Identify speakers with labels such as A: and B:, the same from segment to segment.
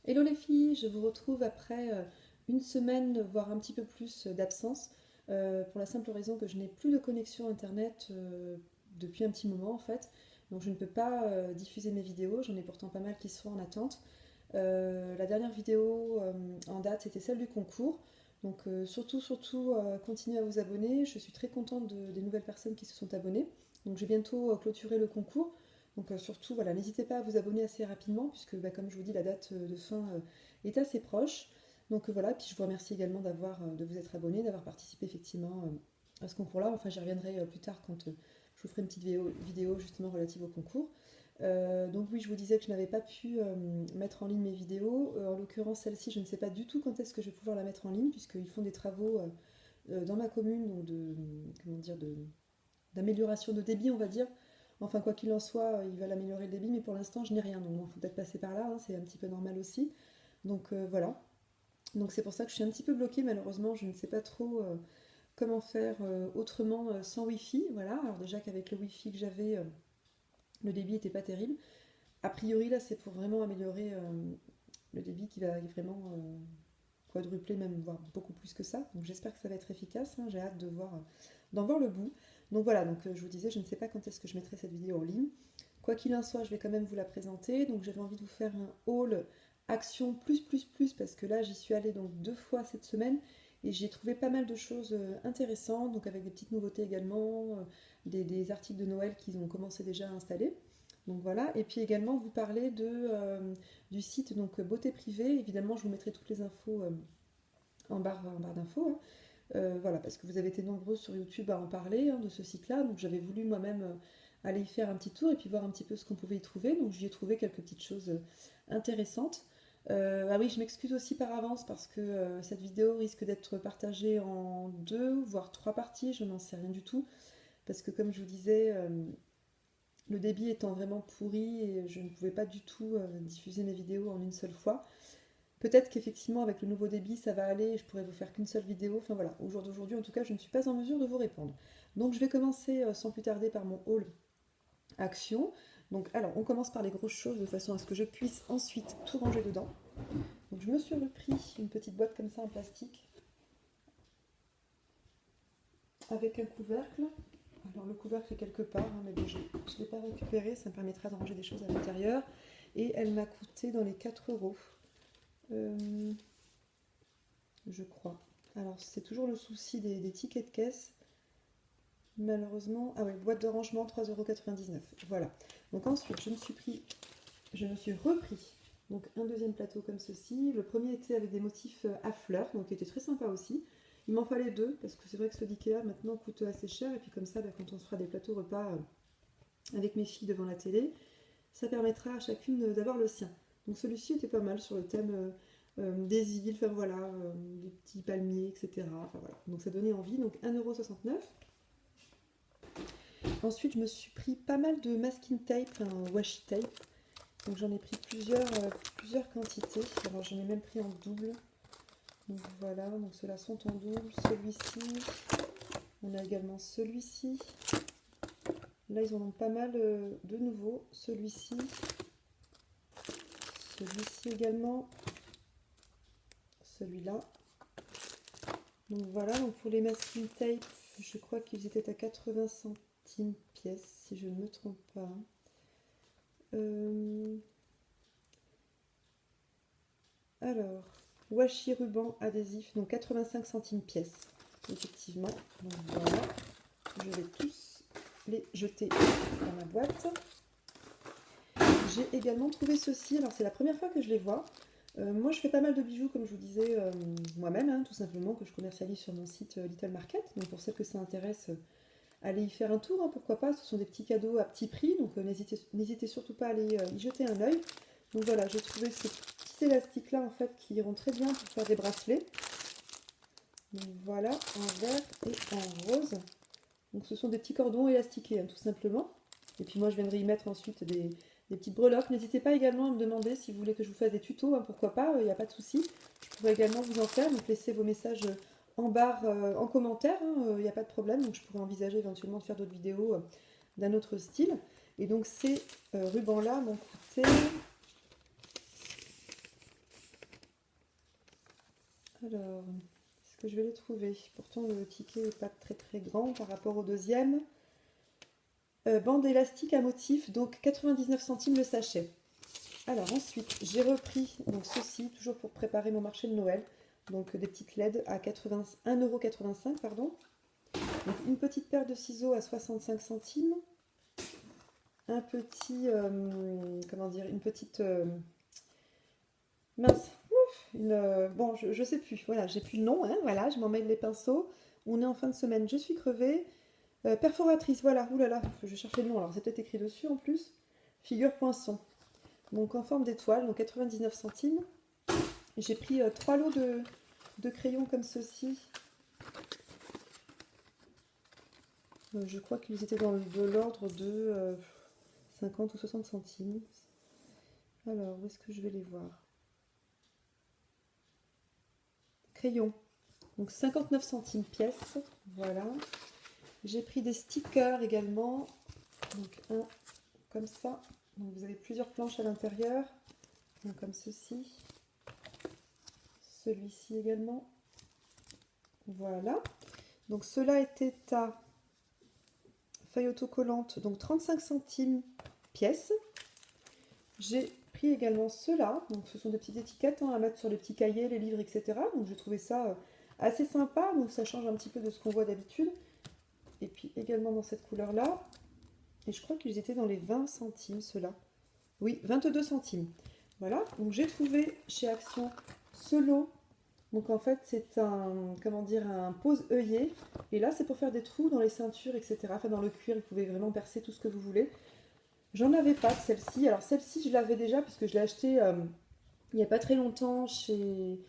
A: Hello les filles, je vous retrouve après une semaine, voire un petit peu plus d'absence, pour la simple raison que je n'ai plus de connexion internet depuis un petit moment en fait. Donc je ne peux pas diffuser mes vidéos, j'en ai pourtant pas mal qui sont en attente. La dernière vidéo en date c'était celle du concours. Donc surtout, continuez à vous abonner. Je suis très contente des nouvelles personnes qui se sont abonnées. Donc j'ai bientôt clôturé le concours. Donc surtout, voilà, n'hésitez pas à vous abonner assez rapidement, puisque comme je vous dis, la date de fin est assez proche. Donc voilà, puis je vous remercie également de vous être abonné, d'avoir participé effectivement à ce concours-là. Enfin, j'y reviendrai plus tard quand je vous ferai une petite vidéo justement relative au concours. Donc oui, je vous disais que je n'avais pas pu mettre en ligne mes vidéos. En l'occurrence, celle-ci, je ne sais pas du tout quand est-ce que je vais pouvoir la mettre en ligne, puisqu'ils font des travaux dans ma commune, donc comment dire, d'amélioration de débit, on va dire. Enfin, quoi qu'il en soit, ils veulent améliorer le débit, mais pour l'instant, je n'ai rien. Donc, il faut peut-être passer par là, hein, c'est un petit peu normal aussi. Donc, voilà. Donc, c'est pour ça que je suis un petit peu bloquée, malheureusement. Je ne sais pas trop comment faire autrement sans Wi-Fi. Voilà. Alors, déjà qu'avec le Wi-Fi que j'avais, le débit n'était pas terrible. A priori, là, c'est pour vraiment améliorer le débit qui va vraiment quadrupler, même voire beaucoup plus que ça. Donc j'espère que ça va être efficace, hein. J'ai hâte d'en voir le bout. Donc voilà, je vous disais, je ne sais pas quand est-ce que je mettrai cette vidéo en ligne. Quoi qu'il en soit, je vais quand même vous la présenter. Donc j'avais envie de vous faire un haul action plus parce que là j'y suis allée donc 2 fois cette semaine et j'ai trouvé pas mal de choses intéressantes, donc avec des petites nouveautés également, des articles de Noël qu'ils ont commencé déjà à installer. Donc voilà, et puis également vous parler du site donc Beauté Privée. Évidemment, je vous mettrai toutes les infos en barre d'infos, hein. Voilà, parce que vous avez été nombreux sur YouTube à en parler, hein, de ce site-là. Donc j'avais voulu moi-même aller y faire un petit tour et puis voir un petit peu ce qu'on pouvait y trouver. Donc j'y ai trouvé quelques petites choses intéressantes. Ah oui, je m'excuse aussi par avance parce que cette vidéo risque d'être partagée en 2 voire 3 parties. Je n'en sais rien du tout. Parce que comme je vous disais, le débit étant vraiment pourri et je ne pouvais pas du tout diffuser mes vidéos en une seule fois. Peut-être qu'effectivement avec le nouveau débit ça va aller et je pourrais vous faire qu'une seule vidéo. Enfin voilà, au jour d'aujourd'hui en tout cas je ne suis pas en mesure de vous répondre. Donc je vais commencer sans plus tarder par mon haul action. Donc alors on commence par les grosses choses de façon à ce que je puisse ensuite tout ranger dedans. Donc je me suis repris une petite boîte comme ça en plastique avec un couvercle. Alors le couvercle est quelque part, hein, mais bon, je ne l'ai pas récupéré, ça me permettra de ranger des choses à l'intérieur. Et elle m'a coûté dans les 4 euros, euh, je crois. Alors c'est toujours le souci des tickets de caisse. Malheureusement, ah ouais, boîte de rangement 3,99 €. Voilà. Donc ensuite, je me suis repris donc un deuxième plateau comme ceci. Le premier était avec des motifs à fleurs, donc qui était très sympa aussi. Il m'en fallait deux parce que c'est vrai que ceux d'Ikea maintenant coûtent assez cher et puis comme ça, quand on se fera des plateaux repas avec mes filles devant la télé, ça permettra à chacune d'avoir le sien. Donc celui-ci était pas mal sur le thème des îles, enfin voilà, des petits palmiers, etc. Enfin voilà, donc ça donnait envie. Donc 1,69 €. Ensuite, je me suis pris pas mal de masking tape, enfin washi tape. Donc j'en ai pris plusieurs quantités. Alors j'en ai même pris en double. Donc voilà, donc ceux-là sont en double. Celui-ci, on a également celui-ci. Là, ils en ont pas mal de nouveau. Celui-ci également. Celui-là. Donc voilà, donc pour les masking tape, je crois qu'ils étaient à 80 centimes pièce, si je ne me trompe pas. Alors, washi ruban adhésif, donc 85 centimes pièce, effectivement. Donc voilà, je vais tous les jeter dans ma boîte. J'ai également trouvé ceci, alors c'est la première fois que je les vois. Moi je fais pas mal de bijoux comme je vous disais moi-même, hein, tout simplement, que je commercialise sur mon site Little Market. Donc pour celles que ça intéresse, allez y faire un tour, hein, pourquoi pas. Ce sont des petits cadeaux à petit prix, donc n'hésitez surtout pas à aller y jeter un œil. Donc voilà, j'ai trouvé ces petits élastiques là en fait qui iront très bien pour faire des bracelets. Donc voilà, en vert et en rose. Donc ce sont des petits cordons élastiqués, hein, tout simplement. Et puis moi je viendrai y mettre ensuite des petites breloques. N'hésitez pas également à me demander si vous voulez que je vous fasse des tutos, hein, pourquoi pas, il n'y a pas de souci. Je pourrais également vous en faire, donc laissez vos messages en barre en commentaire, il n'y a pas de problème. Donc je pourrais envisager éventuellement de faire d'autres vidéos d'un autre style. Et donc ces rubans là m'ont coûté Alors, est-ce que je vais les trouver? Pourtant, le ticket n'est pas très très grand par rapport au deuxième. Bande élastique à motif, donc 99 centimes le sachet. Alors ensuite, j'ai repris donc ceci, toujours pour préparer mon marché de Noël. Donc des petites LED à 1,85 €, pardon. Donc une petite paire de ciseaux à 65 centimes. Un petit, comment dire, une petite, mince, bon, je sais plus, voilà, j'ai plus le nom, hein, voilà, je m'en mêle les pinceaux. On est en fin de semaine, je suis crevée. Perforatrice, voilà, oulala, je cherchais le nom, alors c'est peut-être écrit dessus en plus. Figure poinçon. Donc en forme d'étoile, donc 99 centimes. J'ai pris 3 lots de crayons comme ceci. Je crois qu'ils étaient de l'ordre de 50 ou 60 centimes. Alors, où est-ce que je vais les voir? Crayons, donc 59 centimes pièce, voilà. J'ai pris des stickers également, donc un comme ça. Donc vous avez plusieurs planches à l'intérieur, comme ceci. Celui-ci également. Voilà. Donc cela était à feuille autocollante, donc 35 centimes pièce. J'ai pris également ceux-là, donc ce sont des petites étiquettes à mettre sur les petits cahiers, les livres, etc. Donc j'ai trouvé ça assez sympa, donc ça change un petit peu de ce qu'on voit d'habitude. Et puis également dans cette couleur-là. Et je crois qu'ils étaient dans les 20 centimes, ceux-là. Oui, 22 centimes. Voilà, donc j'ai trouvé chez Action ce lot. Donc en fait, c'est un, comment dire, un pose-œillet. Et là, c'est pour faire des trous dans les ceintures, etc. Enfin, dans le cuir, vous pouvez vraiment percer tout ce que vous voulez. J'en avais pas de celle-ci. Alors celle-ci, je l'avais déjà puisque je l'ai achetée il n'y a pas très longtemps chez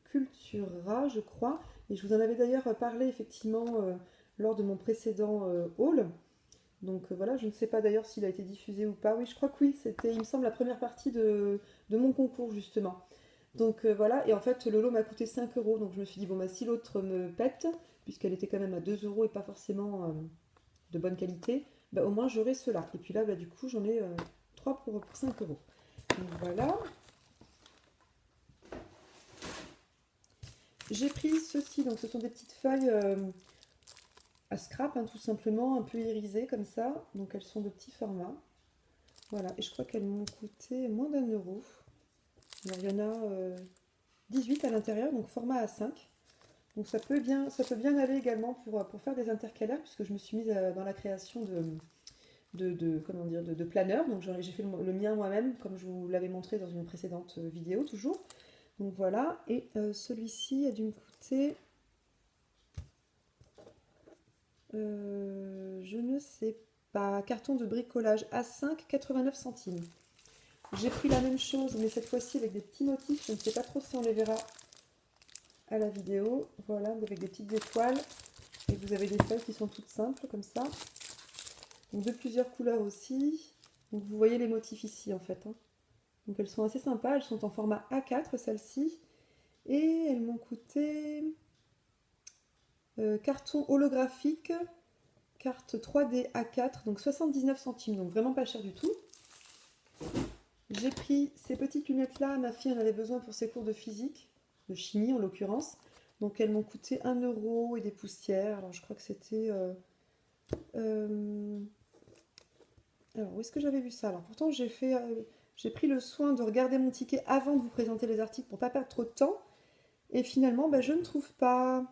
A: Cultura, je crois. Et je vous en avais d'ailleurs parlé effectivement lors de mon précédent haul. Donc voilà, je ne sais pas d'ailleurs s'il a été diffusé ou pas. Oui, je crois que oui, c'était, il me semble, la première partie de mon concours justement. Donc voilà, et en fait le lot m'a coûté 5 euros. Donc je me suis dit, bon bah si l'autre me pète, puisqu'elle était quand même à 2 euros et pas forcément de bonne qualité, bah, au moins j'aurai cela. Et puis là, bah, du coup, j'en ai 3 pour 5 euros. Donc voilà. J'ai pris ceci, donc ce sont des petites feuilles à scrap, hein, tout simplement, un peu irisées comme ça. Donc elles sont de petit format. Voilà, et je crois qu'elles m'ont coûté moins d'1 euro. Alors il y en a 18 à l'intérieur, donc format A5. Donc ça peut bien aller également pour faire des intercalaires, puisque je me suis mise dans la création comment dire, de planeurs. Donc j'ai fait le mien moi-même, comme je vous l'avais montré dans une précédente vidéo, toujours. Donc voilà, et celui-ci a dû me coûter, je ne sais pas, carton de bricolage A5, 89 centimes. J'ai pris la même chose, mais cette fois-ci avec des petits motifs. Je ne sais pas trop si on les verra à la vidéo. Voilà, avec des petites étoiles. Et vous avez des feuilles qui sont toutes simples, comme ça. Donc de plusieurs couleurs aussi. Donc vous voyez les motifs ici, en fait. Hein. Donc elles sont assez sympas. Elles sont en format A4, celles-ci. Et elles m'ont coûté carton holographique, carte 3D A4, donc 79 centimes. Donc vraiment pas cher du tout. J'ai pris ces petites lunettes-là, ma fille en avait besoin pour ses cours de physique, de chimie en l'occurrence. Donc elles m'ont coûté 1 euro et des poussières. Alors je crois que c'était... Alors où est-ce que j'avais vu ça? Alors pourtant j'ai pris le soin de regarder mon ticket avant de vous présenter les articles pour pas perdre trop de temps. Et finalement, bah, je ne trouve pas...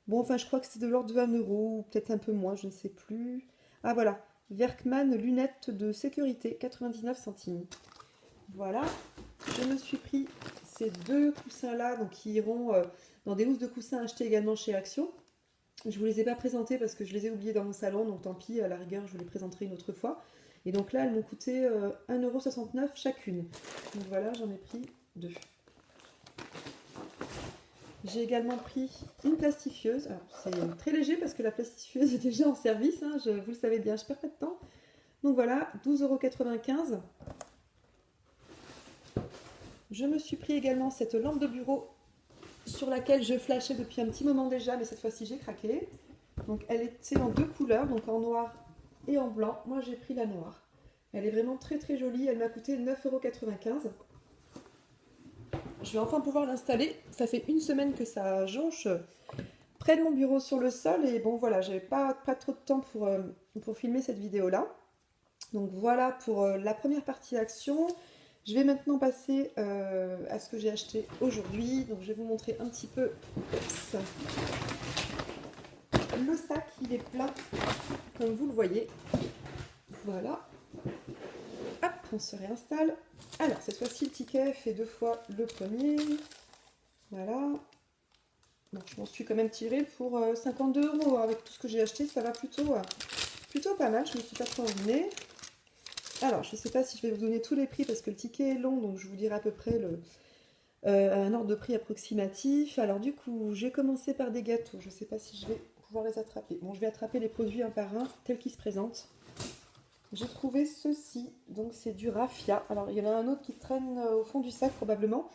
A: Bon, enfin je crois que c'est de l'ordre de 1 euro, ou peut-être un peu moins, je ne sais plus. Ah voilà, Werkman lunettes de sécurité, 99 centimes. Voilà, je me suis pris ces deux coussins-là, donc qui iront dans des housses de coussins achetées également chez Action. Je ne vous les ai pas présentés parce que je les ai oubliés dans mon salon, donc tant pis, à la rigueur, je vous les présenterai une autre fois. Et donc là, elles m'ont coûté 1,69 € chacune. Donc voilà, j'en ai pris deux. J'ai également pris une plastifieuse. Alors, c'est très léger parce que la plastifieuse est déjà en service, hein, vous le savez bien, je perds pas de temps. Donc voilà, 12,95 €. Je me suis pris également cette lampe de bureau sur laquelle je flashais depuis un petit moment déjà, mais cette fois-ci j'ai craqué. Donc elle était en deux couleurs, donc en noir et en blanc. Moi j'ai pris la noire. Elle est vraiment très très jolie, elle m'a coûté 9,95 €. je vais enfin pouvoir l'installer. Ça fait une semaine que ça jonche près de mon bureau sur le sol. Et bon, voilà, j'avais pas trop de temps pour filmer cette vidéo-là. Donc voilà pour la première partie action. Je vais maintenant passer à ce que j'ai acheté aujourd'hui. Donc je vais vous montrer un petit peu. Oups. Le sac, il est plein, comme vous le voyez. Voilà. Hop, on se réinstalle. Alors, cette fois-ci, le ticket fait 2 fois le premier. Voilà. Donc, je m'en suis quand même tirée pour 52 €. Avec tout ce que j'ai acheté, ça va plutôt pas mal. Je ne me suis pas trop ruinée. Alors, je ne sais pas si je vais vous donner tous les prix parce que le ticket est long, donc je vous dirai à peu près un ordre de prix approximatif. Alors, du coup, j'ai commencé par des gâteaux. Je ne sais pas si je vais pouvoir les attraper. Bon, je vais attraper les produits un par un, tels qu'ils se présentent. J'ai trouvé ceci, donc c'est du raffia. Alors il y en a un autre qui traîne au fond du sac probablement.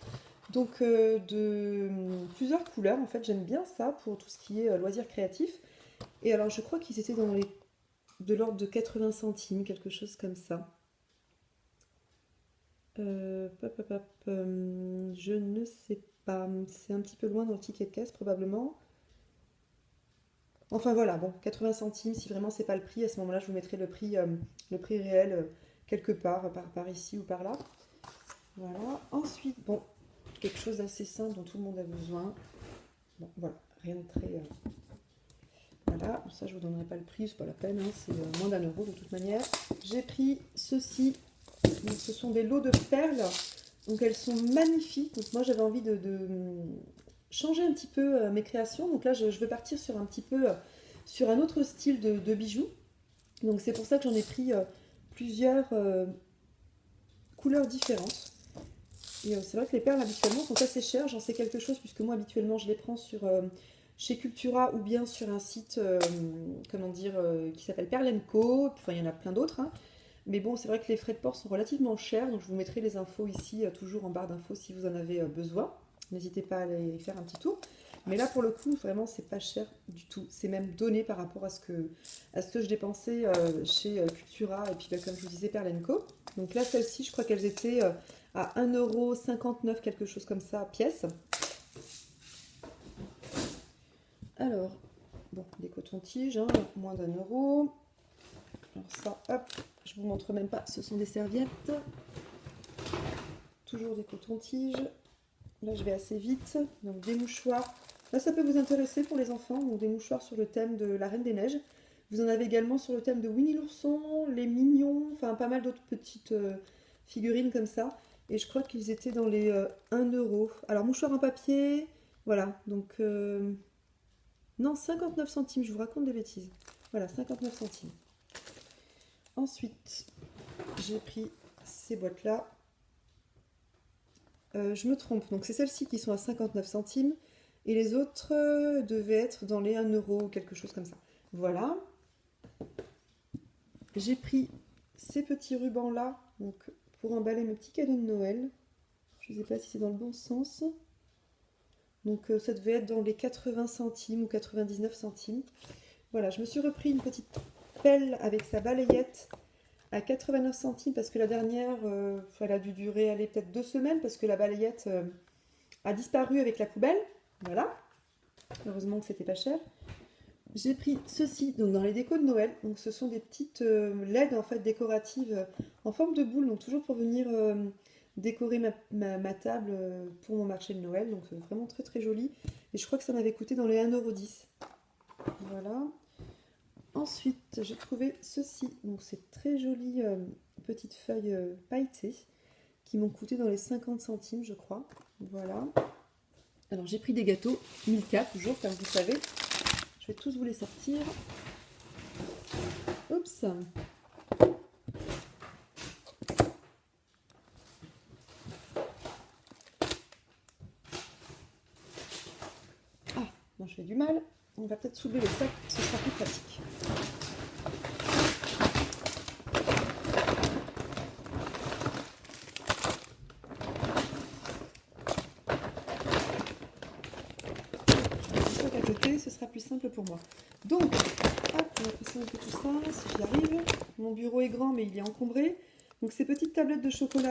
A: Donc de plusieurs couleurs, en fait j'aime bien ça pour tout ce qui est loisirs créatifs. Et alors je crois qu'ils étaient de l'ordre de 80 centimes, quelque chose comme ça. Je ne sais pas, c'est un petit peu loin dans le ticket de caisse probablement. Enfin voilà, bon, 80 centimes, si vraiment c'est pas le prix, à ce moment-là, je vous mettrai le prix réel quelque part, par ici ou par là. Voilà. Ensuite, bon, quelque chose d'assez simple dont tout le monde a besoin. Bon, voilà, rien de très... Voilà, ça je vous donnerai pas le prix, c'est pas la peine, hein, c'est moins d'1 € de toute manière. J'ai pris ceci, donc ce sont des lots de perles, donc elles sont magnifiques. Donc moi j'avais envie de changer un petit peu mes créations. Donc là, je vais partir sur un petit peu sur un autre style de bijoux. Donc c'est pour ça que j'en ai pris plusieurs couleurs différentes. Et c'est vrai que les perles habituellement sont assez chères. J'en sais quelque chose puisque moi habituellement je les prends chez Cultura ou bien sur un site comment dire qui s'appelle Perle & Co. Enfin il y en a plein d'autres. Hein. Mais bon, c'est vrai que les frais de port sont relativement chers. Donc je vous mettrai les infos ici toujours en barre d'infos si vous en avez besoin. N'hésitez pas à aller faire un petit tour. Mais là, pour le coup, vraiment, c'est pas cher du tout. C'est même donné par rapport à ce que je dépensais chez Cultura et puis, comme je vous disais, Perle & Co. Donc là, celles-ci, je crois qu'elles étaient à 1,59 €, quelque chose comme ça, pièce. Alors, bon, des cotons-tiges, hein, moins d'1 €. Alors ça, hop, je vous montre même pas, ce sont des serviettes. Toujours des cotons-tiges. Là, je vais assez vite. Donc, des mouchoirs. Là, ça peut vous intéresser pour les enfants. Donc, des mouchoirs sur le thème de la Reine des Neiges. Vous en avez également sur le thème de Winnie l'ourson, les Mignons, enfin pas mal d'autres petites figurines comme ça. Et je crois qu'ils étaient dans les 1 €. Alors, mouchoir en papier, voilà. Donc, non, 59 centimes. Je vous raconte des bêtises. Voilà, 59 centimes. Ensuite, j'ai pris ces boîtes-là. Je me trompe, donc c'est celles-ci qui sont à 59 centimes et les autres devaient être dans les 1 € ou quelque chose comme ça. Voilà. J'ai pris ces petits rubans-là donc pour emballer mes petits cadeaux de Noël. Je ne sais pas si c'est dans le bon sens. Donc ça devait être dans les 80 centimes ou 99 centimes. Voilà, je me suis repris une petite pelle avec sa balayette à 89 centimes parce que la dernière, elle a dû durer peut-être 2 semaines parce que la balayette a disparu avec la poubelle. Voilà. Heureusement que c'était pas cher. J'ai pris ceci donc dans les décos de Noël. Donc ce sont des petites LED en fait décoratives en forme de boule. Donc toujours pour venir décorer ma table pour mon marché de Noël. Donc vraiment très très joli. Et je crois que ça m'avait coûté dans les 1,10 €. Voilà. Ensuite, j'ai trouvé ceci. Donc, c'est très joli petites feuilles pailletées qui m'ont coûté dans les 50 centimes, je crois. Voilà. Alors, j'ai pris des gâteaux Milka, toujours, comme vous savez. Je vais tous vous les sortir. Oups. Ah, bon, je fais du mal. On va peut-être soulever le sac, ce sera plus pratique. À côté, ce sera plus simple pour moi. Donc, hop, on va passer un peu tout ça, si j'y arrive. Mon bureau est grand, mais il est encombré. Donc, ces petites tablettes de chocolat